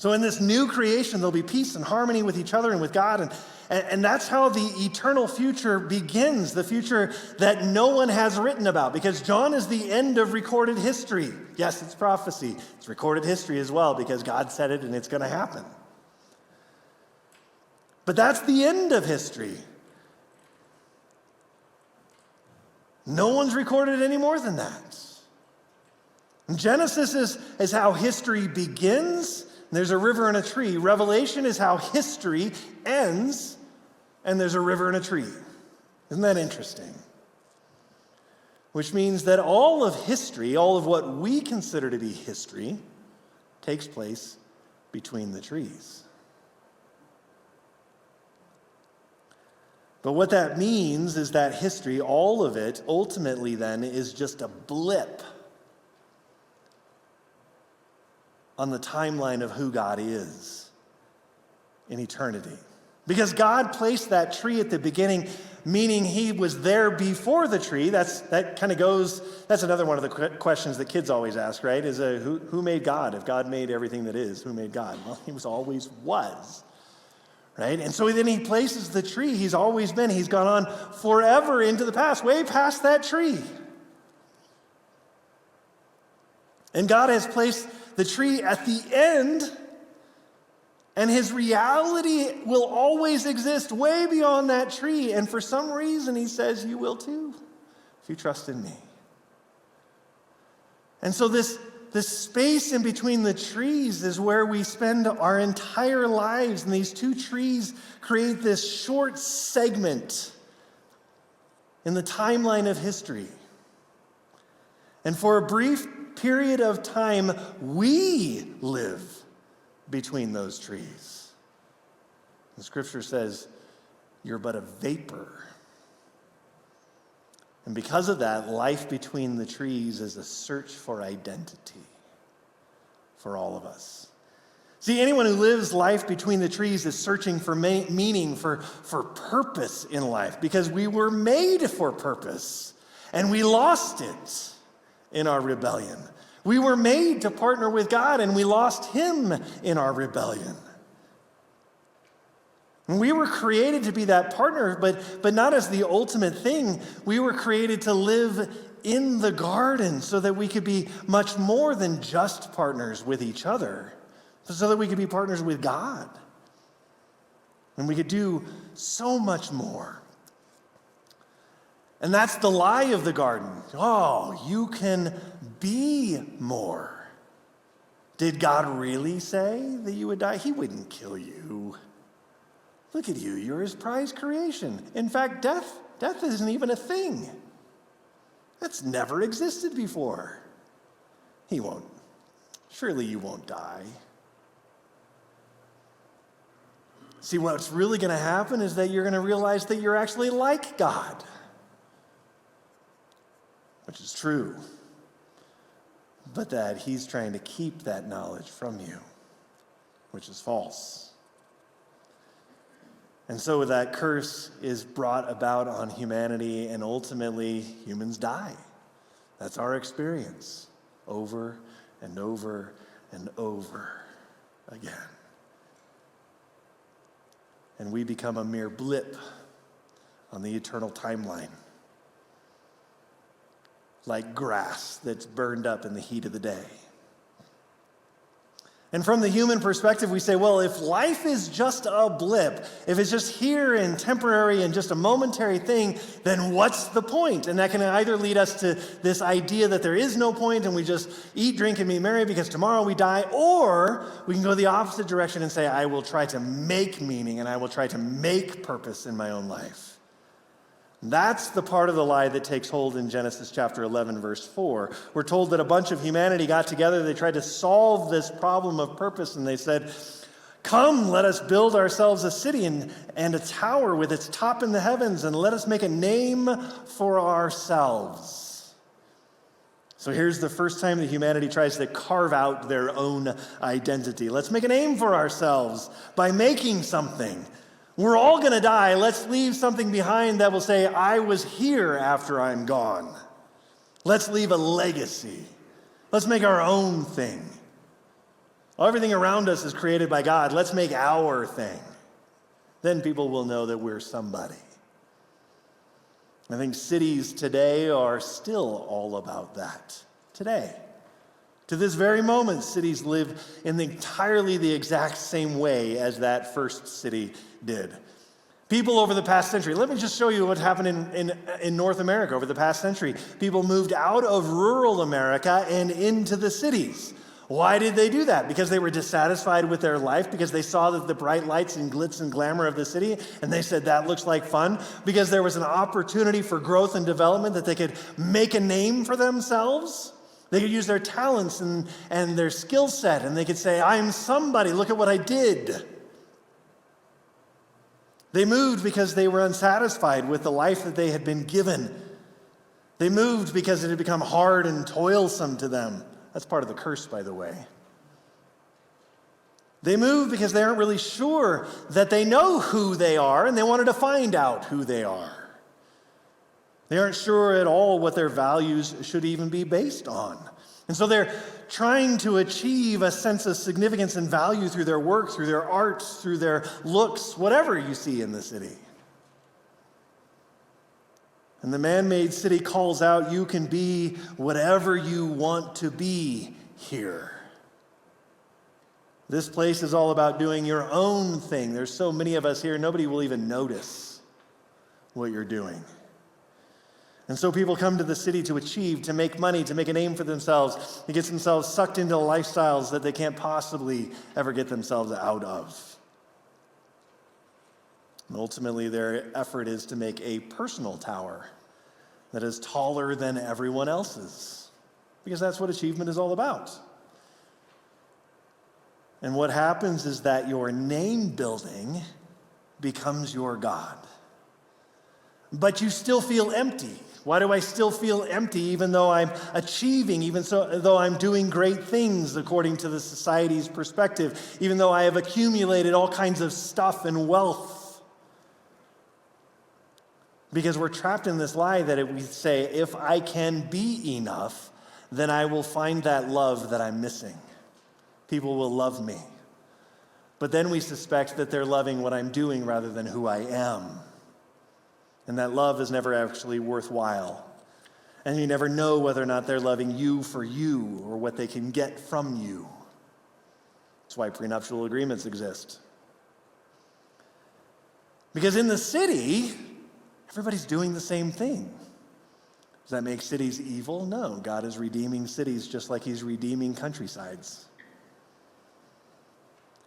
So in this new creation, there'll be peace and harmony with each other and with God. And that's how the eternal future begins, the future that no one has written about, because John is the end of recorded history. Yes, it's prophecy. It's recorded history as well, because God said it and it's going to happen. But that's the end of history. No one's recorded any more than that. Genesis is how history begins. There's a river and a tree. Revelation is how history ends, and there's a river and a tree. Isn't that interesting? Which means that all of history, all of what we consider to be history, takes place between the trees. But what that means is that history, all of it, ultimately then is just a blip on the timeline of who God is in eternity. Because God placed that tree at the beginning, meaning he was there before the tree. That's another one of the questions that kids always ask, right? Is who made God? If God made everything that is, who made God? Well, he always was, right? And so then he places the tree. He's always been. He's gone on forever into the past, way past that tree. And God has placed the tree at the end, and his reality will always exist way beyond that tree. And for some reason, he says, you will too, if you trust in me. And so this space in between the trees is where we spend our entire lives. And these two trees create this short segment in the timeline of history. And for a brief period of time, we live between those trees. The scripture says, you're but a vapor. And because of that, life between the trees is a search for identity for all of us. See, anyone who lives life between the trees is searching for meaning, for purpose in life, because we were made for purpose, and we lost it in our rebellion. We were made to partner with God, and we lost him in our rebellion. And we were created to be that partner, but not as the ultimate thing. We were created to live in the garden so that we could be much more than just partners with each other, so that we could be partners with God. And we could do so much more. And that's the lie of the garden. Oh, you can be more. Did God really say that you would die? He wouldn't kill you. Look at you. You're his prized creation. In fact, death isn't even a thing. That's never existed before. He won't. Surely you won't die. See, what's really going to happen is that you're going to realize that you're actually like God. Which is true, but that he's trying to keep that knowledge from you, which is false. And so that curse is brought about on humanity, and ultimately humans die. That's our experience over and over and over again. And we become a mere blip on the eternal timeline, like grass that's burned up in the heat of the day. And from the human perspective, we say, well, if life is just a blip, if it's just here and temporary and just a momentary thing, then what's the point? And that can either lead us to this idea that there is no point and we just eat, drink, and be merry because tomorrow we die, or we can go the opposite direction and say, I will try to make meaning and I will try to make purpose in my own life. That's the part of the lie that takes hold in Genesis chapter 11, verse 4. We're told that a bunch of humanity got together. They tried to solve this problem of purpose, and they said, come, let us build ourselves a city and a tower with its top in the heavens, and let us make a name for ourselves. So here's the first time that humanity tries to carve out their own identity. Let's make a name for ourselves by making something. We're all going to die. Let's leave something behind that will say, I was here after I'm gone. Let's leave a legacy. Let's make our own thing. Everything around us is created by God. Let's make our thing. Then people will know that we're somebody. I think cities today are still all about that. Today. To this very moment, cities live in entirely the exact same way as that first city did. People over the past century, let me just show you what happened in North America over the past century. People moved out of rural America and into the cities. Why did they do that? Because they were dissatisfied with their life, because they saw that the bright lights and glitz and glamour of the city, and they said that looks like fun, because there was an opportunity for growth and development, that they could make a name for themselves. They could use their talents and their skill set, and they could say, I'm somebody, look at what I did. They moved because they were unsatisfied with the life that they had been given. They moved because it had become hard and toilsome to them. That's part of the curse, by the way. They moved because they aren't really sure that they know who they are, and they wanted to find out who they are. They aren't sure at all what their values should even be based on. And so they're trying to achieve a sense of significance and value through their work, through their arts, through their looks, whatever you see in the city. And the man-made city calls out, you can be whatever you want to be here. This place is all about doing your own thing. There's so many of us here, nobody will even notice what you're doing. And so people come to the city to achieve, to make money, to make a name for themselves, to get themselves sucked into lifestyles that they can't possibly ever get themselves out of. And ultimately, their effort is to make a personal tower that is taller than everyone else's, because that's what achievement is all about. And what happens is that your name building becomes your God. But you still feel empty. Why do I still feel empty even though I'm achieving, though I'm doing great things according to the society's perspective, even though I have accumulated all kinds of stuff and wealth? Because we're trapped in this lie that we say, if I can be enough, then I will find that love that I'm missing. People will love me. But then we suspect that they're loving what I'm doing rather than who I am. And that love is never actually worthwhile. And you never know whether or not they're loving you for you or what they can get from you. That's why prenuptial agreements exist. Because in the city, everybody's doing the same thing. Does that make cities evil? No. God is redeeming cities just like he's redeeming countrysides.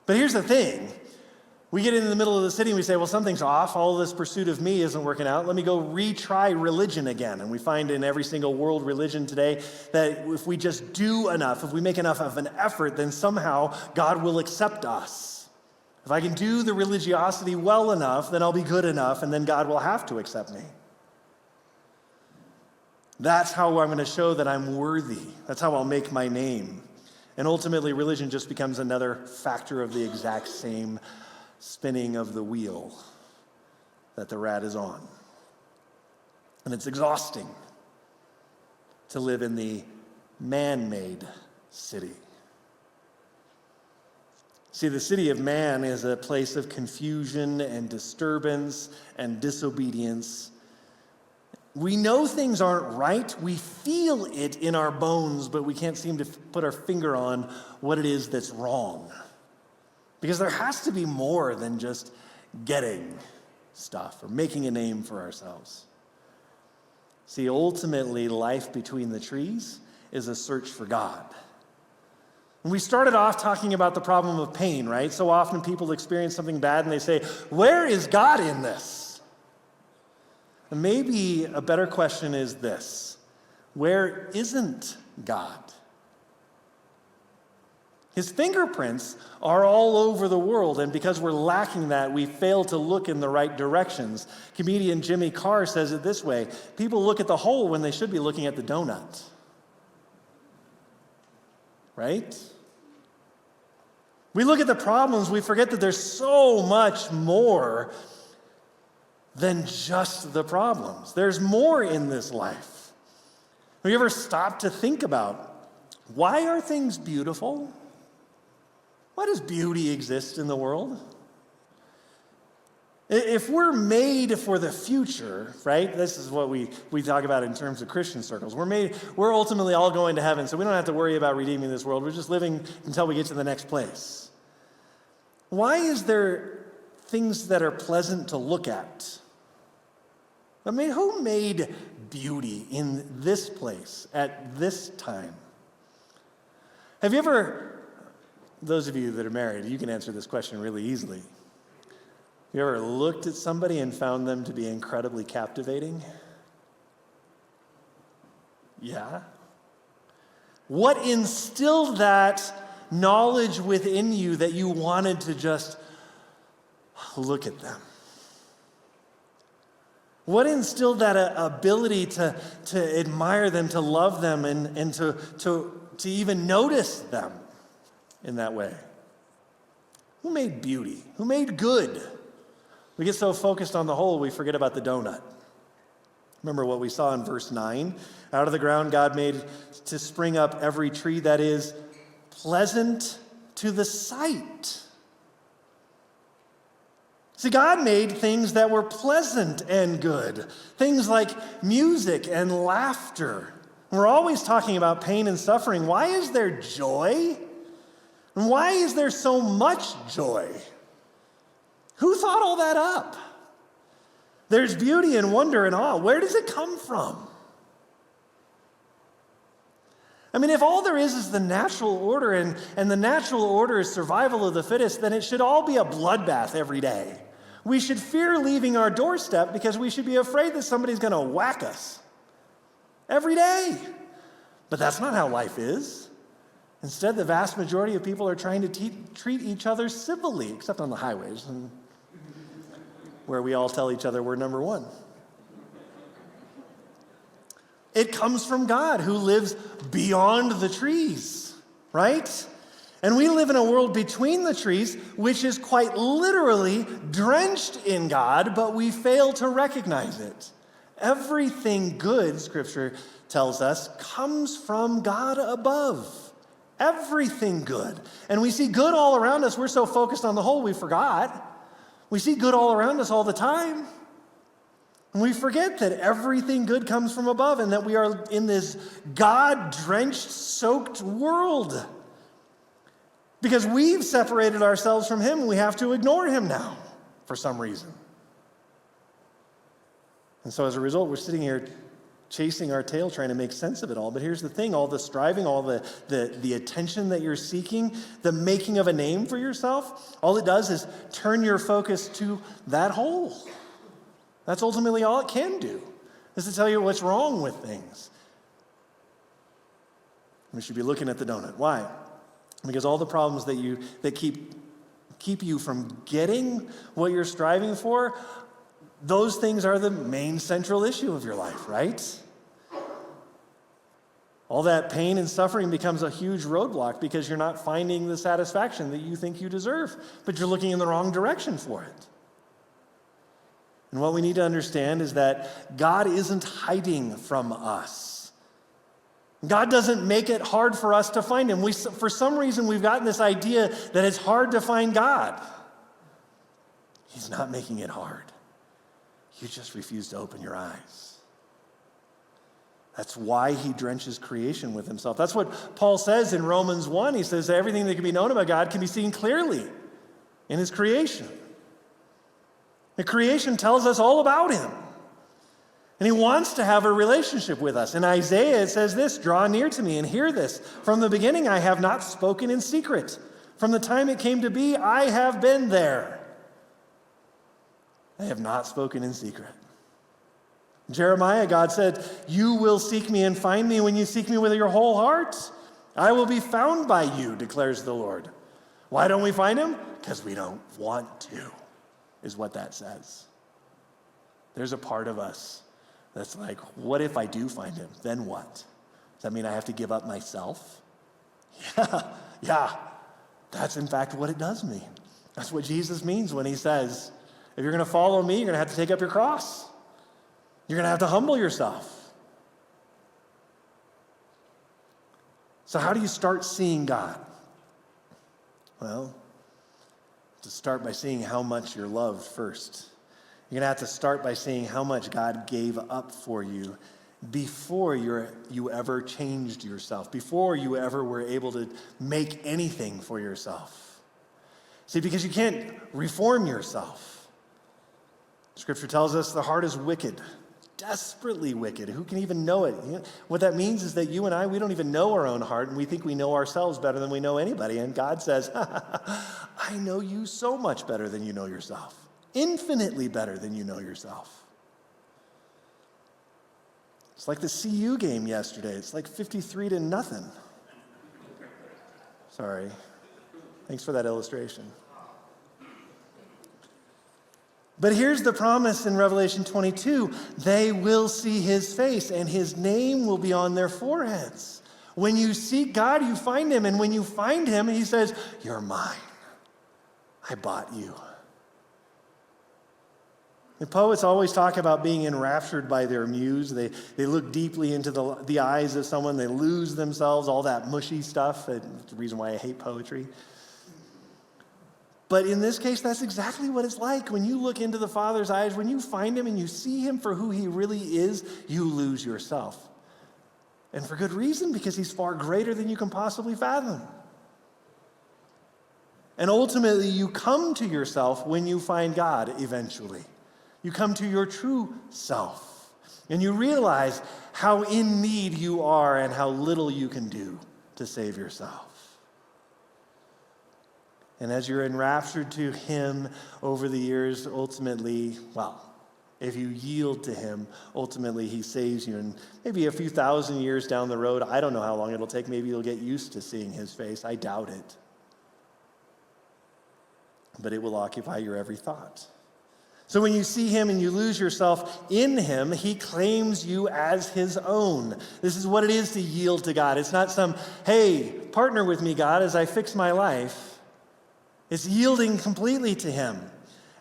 But here's the thing. We get into the middle of the city and we say, well, something's off. All this pursuit of me isn't working out. Let me go retry religion again. And we find in every single world religion today that if we just do enough, if we make enough of an effort, then somehow God will accept us. If I can do the religiosity well enough, then I'll be good enough, and then God will have to accept me. That's how I'm going to show that I'm worthy. That's how I'll make my name. And ultimately, religion just becomes another factor of the exact same spinning of the wheel that the rat is on. And it's exhausting to live in the man-made city. See, the city of man is a place of confusion and disturbance and disobedience. We know things aren't right. We feel it in our bones, but we can't seem to put our finger on what it is that's wrong. Because there has to be more than just getting stuff or making a name for ourselves. See, ultimately, life between the trees is a search for God. And we started off talking about the problem of pain, right? So often people experience something bad and they say, where is God in this? And maybe a better question is this: where isn't God? His fingerprints are all over the world, and because we're lacking that, we fail to look in the right directions. Comedian Jimmy Carr says it this way: people look at the hole when they should be looking at the donut. Right? We look at the problems, we forget that there's so much more than just the problems. There's more in this life. Have you ever stopped to think about, why are things beautiful? why does beauty exist in the world? If we're made for the future, right? This is what we talk about in terms of Christian circles. We're ultimately all going to heaven, so we don't have to worry about redeeming this world. We're just living until we get to the next place. Why is there things that are pleasant to look at? I mean, who made beauty in this place at this time? Have you ever, those of you that are married, you can answer this question really easily. You ever looked at somebody and found them to be incredibly captivating? Yeah. What instilled that knowledge within you that you wanted to just look at them? What instilled that ability to admire them, to love them, and to even notice them in that way? Who made beauty? Who made good? We get so focused on the whole, we forget about the donut. Remember what we saw in verse 9? Out of the ground God made to spring up every tree that is pleasant to the sight. See, God made things that were pleasant and good. Things like music and laughter. We're always talking about pain and suffering. Why is there joy? And why is there so much joy? Who thought all that up? There's beauty and wonder and awe. Where does it come from? I mean, if all there is the natural order, and the natural order is survival of the fittest, then it should all be a bloodbath every day. We should fear leaving our doorstep because we should be afraid that somebody's going to whack us every day. But that's not how life is. Instead, the vast majority of people are trying to treat each other civilly, except on the highways, and where we all tell each other we're number one. It comes from God who lives beyond the trees, right? And we live in a world between the trees, which is quite literally drenched in God, but we fail to recognize it. Everything good, Scripture tells us, comes from God above. Everything good. And we see good all around us. We're so focused on the whole, we forgot. We see good all around us all the time. And we forget that everything good comes from above and that we are in this God-drenched, soaked world. Because we've separated ourselves from Him, and we have to ignore Him now for some reason. And so as a result, we're sitting here chasing our tail, trying to make sense of it all. But here's the thing, all the striving, all the attention that you're seeking, the making of a name for yourself, all it does is turn your focus to that hole. That's ultimately all it can do, is to tell you what's wrong with things. We should be looking at the donut. Why? Because all the problems that keep you from getting what you're striving for, those things are the main central issue of your life, right? All that pain and suffering becomes a huge roadblock because you're not finding the satisfaction that you think you deserve, but you're looking in the wrong direction for it. And what we need to understand is that God isn't hiding from us. God doesn't make it hard for us to find Him. For some reason, we've gotten this idea that it's hard to find God. He's not making it hard. You just refuse to open your eyes. That's why He drenches creation with Himself. That's what Paul says in Romans 1. He says that everything that can be known about God can be seen clearly in His creation. The creation tells us all about Him. And He wants to have a relationship with us. In Isaiah, it says this, "Draw near to me and hear this. From the beginning, I have not spoken in secret. From the time it came to be, I have been there. I have not spoken in secret." Jeremiah, God said, "You will seek me and find me when you seek me with your whole heart. I will be found by you, declares the Lord." Why don't we find Him? Because we don't want to, is what that says. There's a part of us that's like, what if I do find Him? Then what? Does that mean I have to give up myself? Yeah. That's in fact what it does mean. That's what Jesus means when He says, if you're going to follow me, you're going to have to take up your cross. You're going to have to humble yourself. So how do you start seeing God? Well, to start by seeing how much you're loved first. You're going to have to start by seeing how much God gave up for you before you ever changed yourself, before you ever were able to make anything for yourself. See, because you can't reform yourself. Scripture tells us the heart is wicked, desperately wicked. Who can even know it? What that means is that you and I, we don't even know our own heart, and we think we know ourselves better than we know anybody. And God says, I know you so much better than you know yourself, infinitely better than you know yourself. It's like the CU game yesterday. It's like 53-0. Sorry. Thanks for that illustration. But here's the promise in Revelation 22. They will see his face, and his name will be on their foreheads. When you seek God, you find him. And when you find him, he says, you're mine. I bought you. The poets always talk about being enraptured by their muse. They look deeply into the eyes of someone. They lose themselves, all that mushy stuff. That's the reason why I hate poetry. But in this case, that's exactly what it's like. When you look into the Father's eyes, when you find him and you see him for who he really is, you lose yourself. And for good reason, because he's far greater than you can possibly fathom. And ultimately, you come to yourself when you find God eventually. You come to your true self, and you realize how in need you are and how little you can do to save yourself. And as you're enraptured to him over the years, ultimately, well, if you yield to him, ultimately he saves you. And maybe a few thousand years down the road, I don't know how long it'll take, maybe you'll get used to seeing his face. I doubt it. But it will occupy your every thought. So when you see him and you lose yourself in him, he claims you as his own. This is what it is to yield to God. It's not some, hey, partner with me, God, as I fix my life. It's yielding completely to him.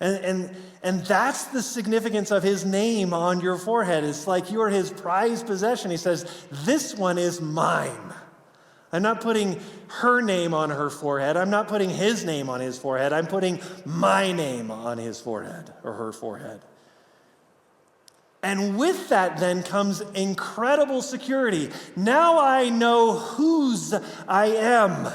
And that's the significance of his name on your forehead. It's like you're his prized possession. He says, this one is mine. I'm not putting her name on her forehead. I'm not putting his name on his forehead. I'm putting my name on his forehead or her forehead. And with that then comes incredible security. Now I know whose I am.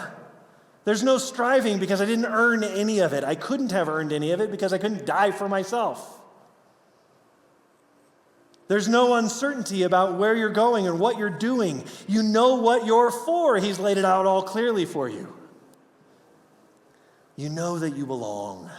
There's no striving because I didn't earn any of it. I couldn't have earned any of it because I couldn't die for myself. There's no uncertainty about where you're going and what you're doing. You know what you're for. He's laid it out all clearly for you. You know that you belong.